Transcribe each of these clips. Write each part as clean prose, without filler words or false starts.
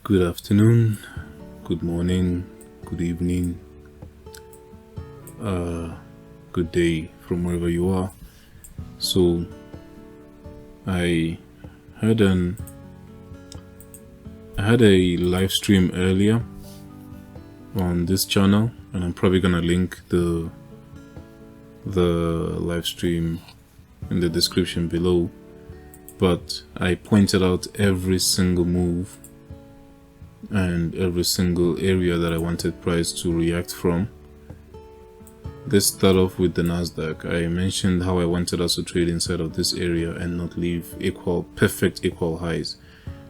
Good afternoon, good morning, good evening, good day from wherever you are. So I had a live stream earlier on this channel, and I'm probably gonna link the live stream in the description below. But I pointed out every single move and every single area that I wanted price to react from. Let's start off with the NASDAQ. I mentioned how I wanted us to trade inside of this area and not leave perfect equal highs.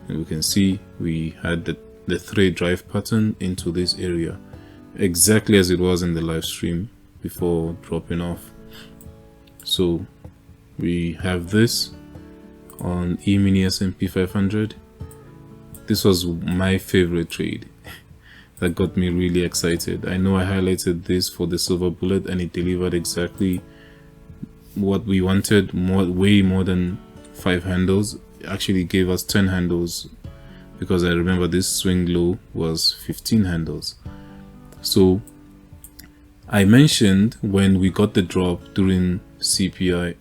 And we can see we had the trade drive pattern into this area, exactly as it was in the live stream before dropping off. So we have this on E-mini S&P 500. This was my favorite trade that got me really excited. I know I highlighted this for the silver bullet and it delivered exactly what we wanted, way more than 5 handles. It actually gave us 10 handles because I remember this swing low was 15 handles. So I mentioned when we got the drop during CPI,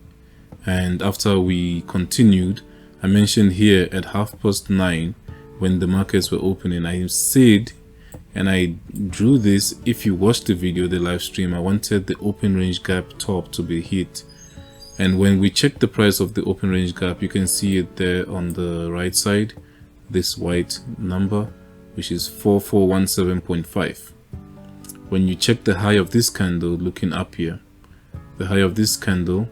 and after we continued, I mentioned here at 9:30 when the markets were opening, I said, and I drew this. If you watched the video, the live stream, I wanted the open range gap top to be hit. And when we check the price of the open range gap, you can see it there on the right side, this white number, which is 4417.5. When you check the high of this candle, looking up here, the high of this candle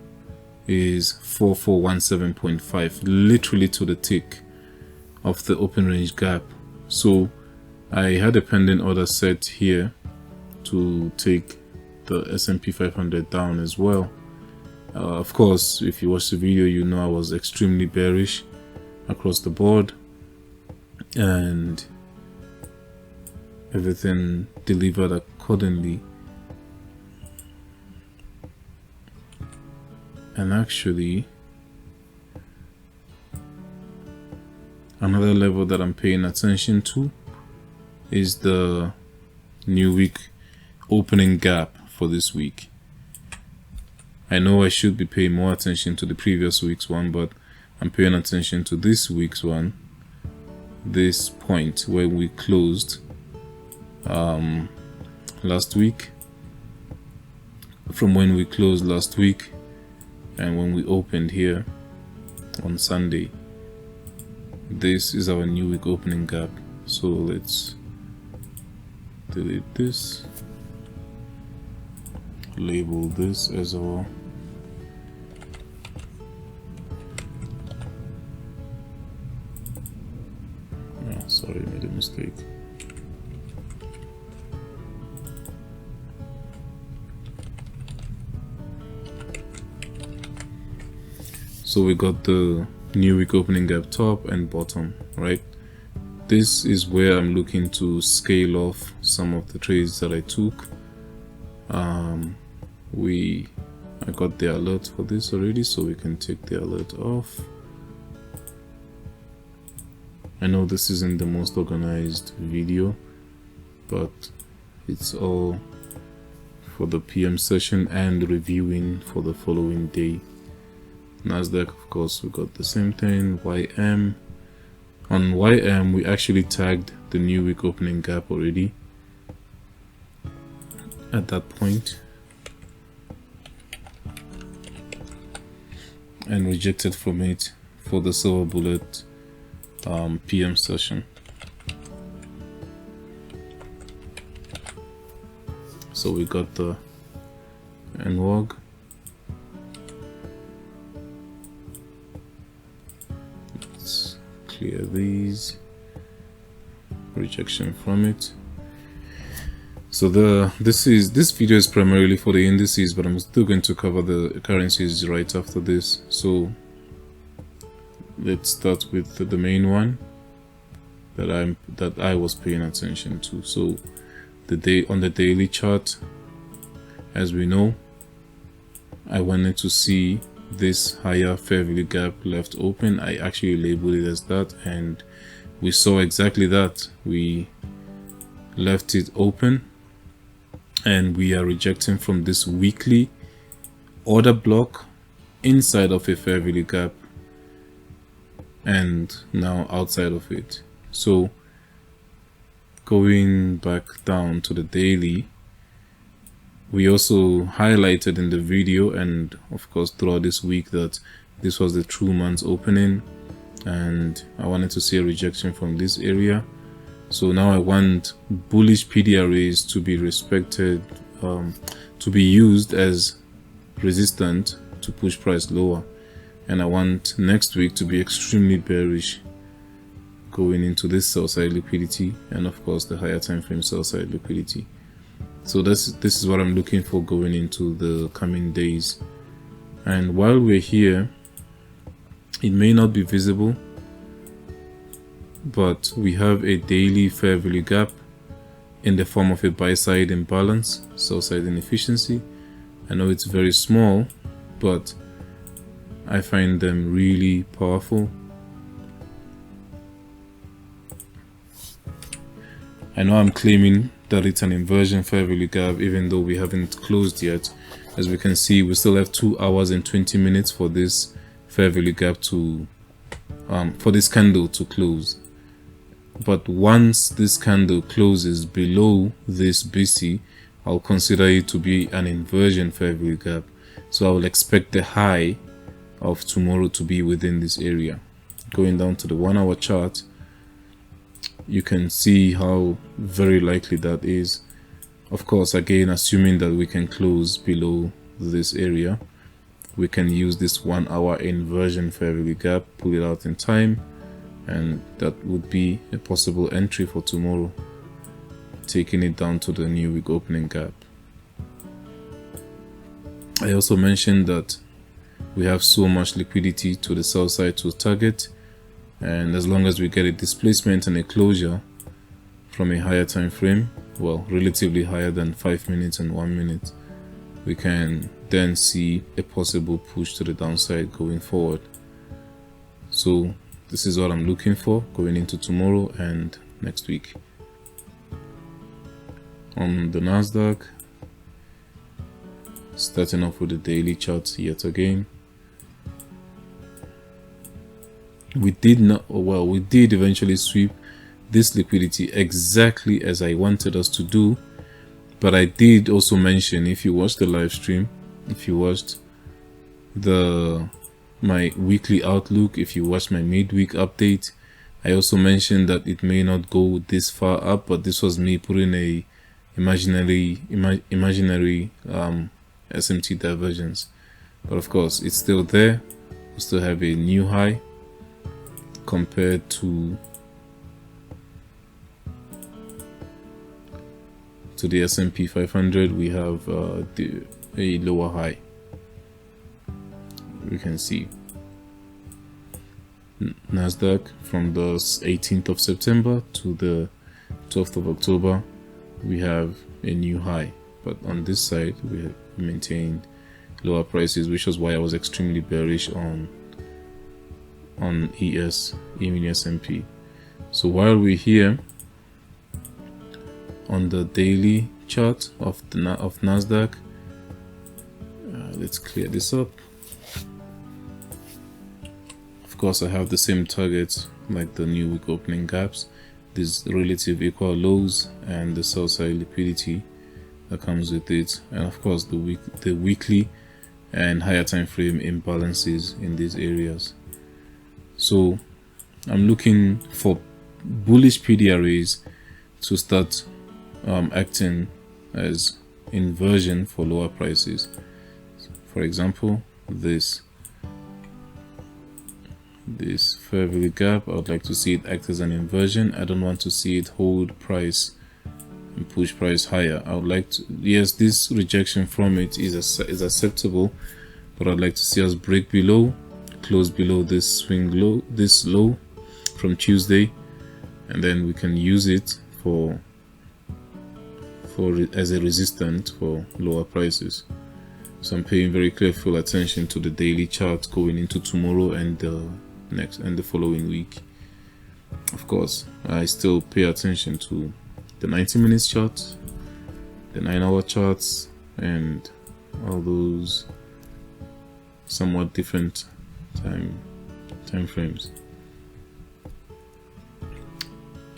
is 4417.5, literally to the tick of the open range gap. So I had a pending order set here to take the S&P 500 down as well. Of course, if you watch the video, you know I was extremely bearish across the board, and everything delivered accordingly. And actually, another level that I'm paying attention to is the new week opening gap for this week. I know I should be paying more attention to the previous week's one, but I'm paying attention to this week's one, this point where we closed last week, from when we closed last week and when we opened here on Sunday. This is our new week opening gap. So let's delete this, label this as our sorry, I made a mistake. So we got the new week opening gap top and bottom, right? This is where I'm looking to scale off some of the trades that I took. I got the alert for this already, so we can take the alert off. I know this isn't the most organized video, but it's all for the PM session and reviewing for the following day. NASDAQ, of course, we got the same thing. YM. On YM, we actually tagged the new week opening gap already at that point and rejected from it for the silver bullet PM session. So we got the NWOG. Let's clear these, rejection from it. So this video is primarily for the indices, but I'm still going to cover the currencies right after this. So let's start with the main one that I was paying attention to. So on the daily chart, as we know, I wanted to see this higher fair value gap left open. I actually labeled it as that, and we saw exactly that. We left it open and we are rejecting from this weekly order block inside of a fair value gap and now outside of it. So going back down to the daily, we also highlighted in the video and of course throughout this week that this was the true month's opening, and I wanted to see a rejection from this area. So now I want bullish PDRAs to be respected, to be used as resistant to push price lower, and I want next week to be extremely bearish going into this sell side liquidity and of course the higher time frame sell side liquidity. So this is what I'm looking for going into the coming days. And while we're here, it may not be visible, but we have a daily fair value gap in the form of a buy side imbalance, sell side inefficiency. I know it's very small, but I find them really powerful. I know I'm claiming that it's an inversion fair value gap even though we haven't closed yet. As we can see, we still have 2 hours and 20 minutes for this fair value gap to for this candle to close. But once this candle closes below this BC, I'll consider it to be an inversion fair value gap. So I will expect the high of tomorrow to be within this area. Going down to the 1 hour chart, you can see how very likely that is. Of course, again, assuming that we can close below this area, we can use this 1 hour inversion fair value gap, pull it out in time, and that would be a possible entry for tomorrow, taking it down to the new week opening gap. I also mentioned that we have so much liquidity to the sell side to target, and as long as we get a displacement and a closure from a higher time frame, well, relatively higher than 5 minutes and 1 minute, we can then see a possible push to the downside going forward. So this is what I'm looking for going into tomorrow and next week. On the NASDAQ, starting off with the daily chart yet again, we did eventually sweep this liquidity exactly as I wanted us to do. But I did also mention, if you watched the live stream, if you watched my weekly outlook, if you watched my midweek update, I also mentioned that it may not go this far up, but this was me putting a imaginary SMT divergence. But of course, it's still there. We still have a new high compared to the S&P 500. We have a lower high. We can see NASDAQ from the 18th of September to the 12th of October, we have a new high, but on this side we have maintained lower prices, which was why I was extremely bearish on E-mini S&P. So while we're here on the daily chart of NASDAQ, let's clear this up. Of course, I have the same targets like the new week opening gaps, these relative equal lows, and the sell side liquidity that comes with it, and of course the weekly and higher time frame imbalances in these areas. So I'm looking for bullish PDRAs to start acting as inversion for lower prices. For example, this fair value gap, I would like to see it act as an inversion. I don't want to see it hold price and push price higher. I would like to, yes, this rejection from it is acceptable, but I'd like to see us break below, close below this swing low, this low from Tuesday, and then we can use it as a resistance for lower prices. So I'm paying very careful attention to the daily chart going into tomorrow and the following week. Of course, I still pay attention to the 90 minutes chart, the 9-hour charts, and all those somewhat different time frames.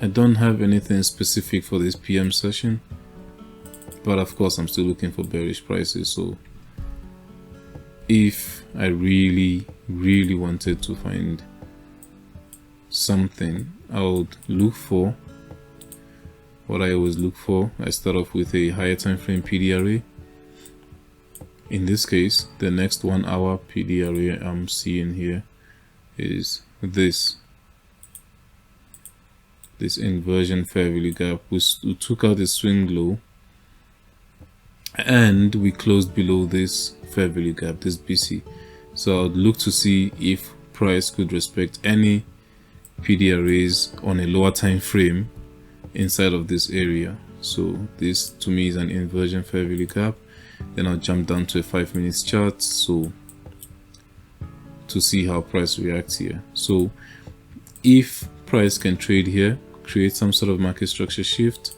I don't have anything specific for this PM session, but of course I'm still looking for bearish prices. So if I really wanted to find something, I would look for what I always look for. I start off with a higher time frame PD array. In this case, the next 1 hour PD array I'm seeing here is this inversion fair value gap. We took out the swing low and we closed below this fair value gap, this BC. So I would look to see if price could respect any PD arrays on a lower time frame inside of this area. So this to me is an inversion fair value gap. Then I'll jump down to a 5 minutes chart so to see how price reacts here. So if price can trade here, create some sort of market structure shift,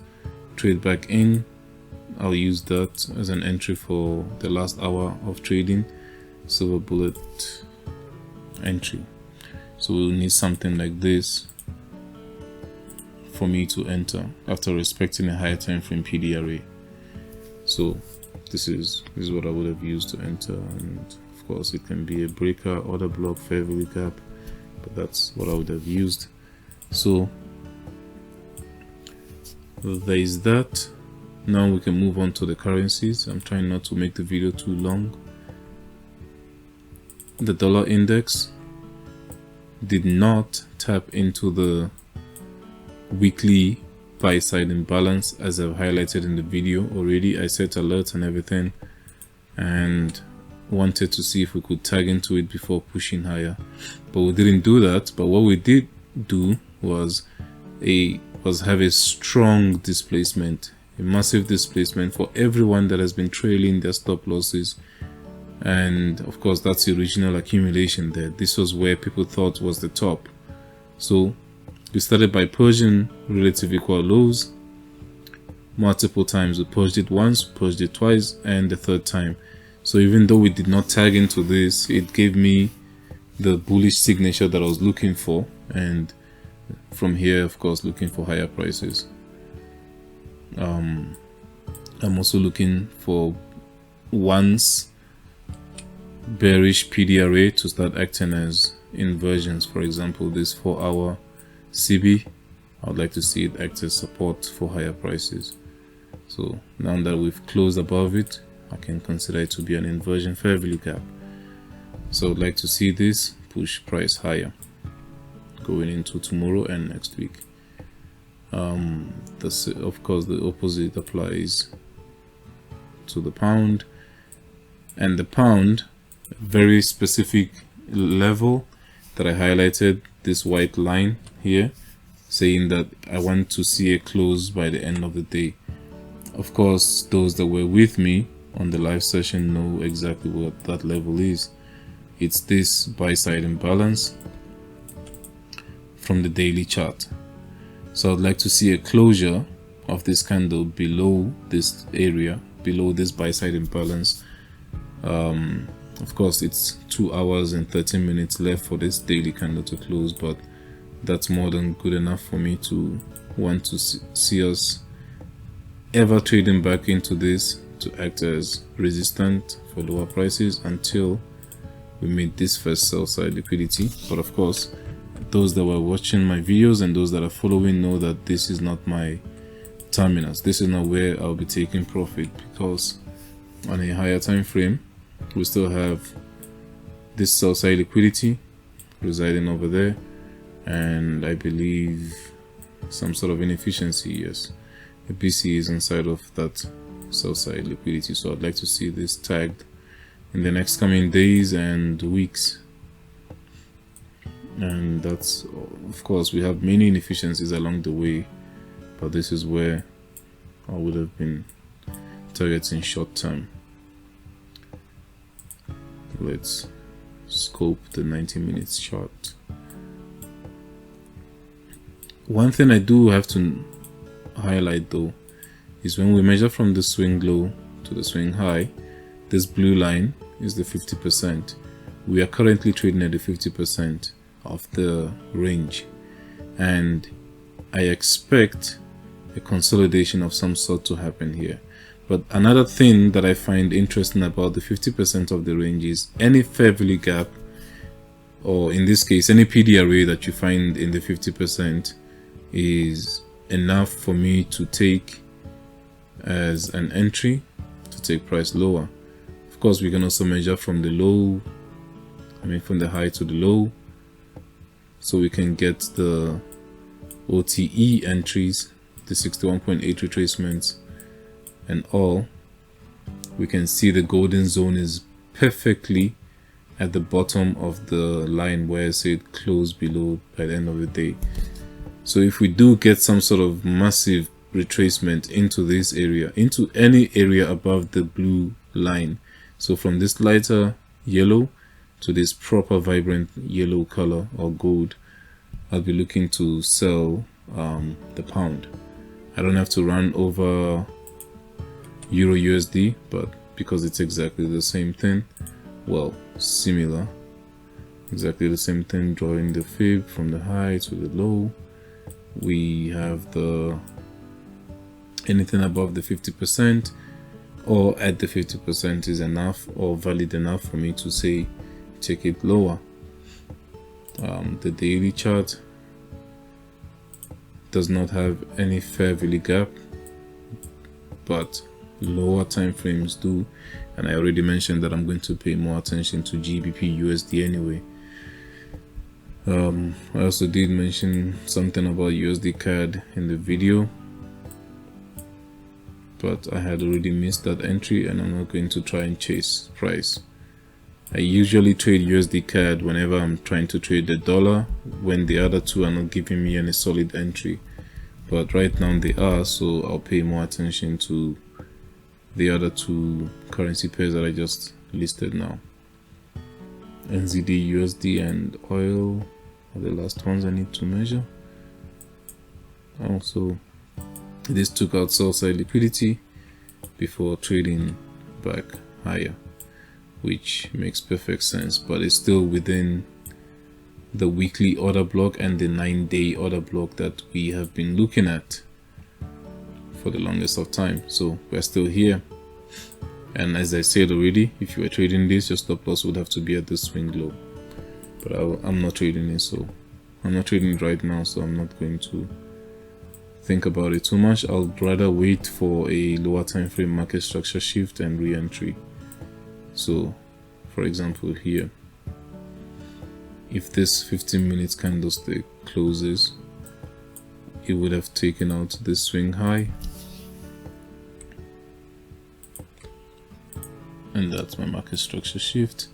trade back in, I'll use that as an entry for the last hour of trading. Silver bullet entry. So we'll need something like this for me to enter after respecting a higher time frame PD array. So this is what I would have used to enter, and of course it can be a breaker, order block, fair value gap, but that's what I would have used. So there is that. Now we can move on to the currencies. I'm trying not to make the video too long. The dollar index did not tap into the weekly buy side imbalance as I've highlighted in the video already. I set alerts and everything and wanted to see if we could tag into it before pushing higher, but we didn't do that. But what we did do was have a strong displacement, a massive displacement for everyone that has been trailing their stop losses. And of course that's the original accumulation there. This was where people thought was the top. So we started by purging relative equal lows multiple times. We purged it once, purged it twice, and the third time. So even though we did not tag into this, it gave me the bullish signature that I was looking for, and from here of course looking for higher prices. I'm also looking for once bearish PD array to start acting as inversions. For example, this 4-hour CB, I would like to see it act as support for higher prices. So now that we've closed above it, I can consider it to be an inversion fair value gap. So I'd like to see this push price higher going into tomorrow and next week. Of course the opposite applies to the pound, and the pound, very specific level that I highlighted, this white line here saying that I want to see a close by the end of the day. Of course those that were with me on the live session know exactly what that level is. It's this buy side imbalance from the daily chart. So I'd like to see a closure of this candle below this area, below this buy side imbalance. Of course it's 2 hours and 13 minutes left for this daily candle to close, but that's more than good enough for me to want to see us ever trading back into this to act as resistance for lower prices until we meet this first sell side liquidity. But of course those that were watching my videos and those that are following know that this is not my terminus. This is not where I'll be taking profit, because on a higher time frame we still have this sell side liquidity residing over there, and I believe some sort of inefficiency. Yes, the BC is inside of that sell side liquidity. So I'd like to see this tagged in the next coming days and weeks. And that's, of course, we have many inefficiencies along the way, but this is where I would have been targeting short term. Let's scope the 90 minutes chart. One thing I do have to highlight though is when we measure from the swing low to the swing high, this blue line is the 50%. We are currently trading at the 50% of the range, and I expect a consolidation of some sort to happen here. But another thing that I find interesting about the 50% of the range is any fair value gap, or in this case any PD array that you find in the 50% is enough for me to take as an entry to take price lower. Of course, we can also measure from the low, from the high to the low, so we can get the OTE entries, the 61.8 retracements and all. We can see the golden zone is perfectly at the bottom of the line where I said close below by the end of the day. So if we do get some sort of massive retracement into this area, into any area above the blue line, so from this lighter yellow to this proper vibrant yellow color or gold, I'll be looking to sell the pound. I don't have to run over EURUSD, but because it's exactly the same thing, well, similar, exactly the same thing, drawing the fib from the high to the low, we have the anything above the 50% or at the 50% is enough or valid enough for me to say take it lower. The daily chart does not have any fair value gap, but lower time frames do, and I already mentioned that I'm going to pay more attention to GBPUSD anyway. I also did mention something about USD CAD in the video, but I had already missed that entry and I'm not going to try and chase price. I usually trade USD CAD whenever I'm trying to trade the dollar, when the other two are not giving me any solid entry, but right now they are, so I'll pay more attention to the other two currency pairs that I just listed now. NZD, USD and oil are the last ones I need to measure. Also, this took out sell side liquidity before trading back higher, which makes perfect sense, but it's still within the weekly order block and the 9-day order block that we have been looking at for the longest of time. So we're still here, and as I said already, if you were trading this, your stop loss would have to be at the swing low, but I'm not trading it, so I'm not trading it right now, so I'm not going to think about it too much. I'll rather wait for a lower time frame market structure shift and re-entry. So for example here, if this 15 minutes candlestick closes, it would have taken out this swing high, and that's my market structure shift.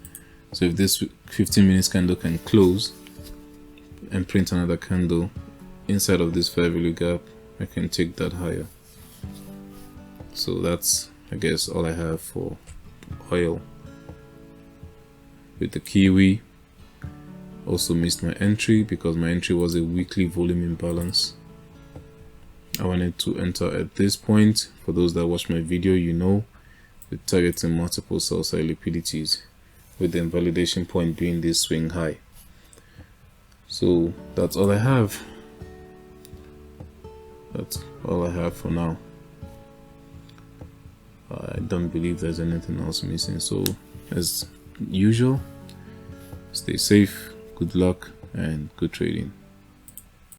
So if this 15 minutes candle can close and print another candle inside of this fair value gap, I can take that higher. So that's, I guess, all I have for oil. With the Kiwi, also missed my entry because my entry was a weekly volume imbalance. I wanted to enter at this point. For those that watch my video, you know, with targeting multiple sell side liquidities, with the invalidation point being this swing high. So that's all I have. That's all I have for now. I don't believe there's anything else missing. So as usual, stay safe, good luck, and good trading.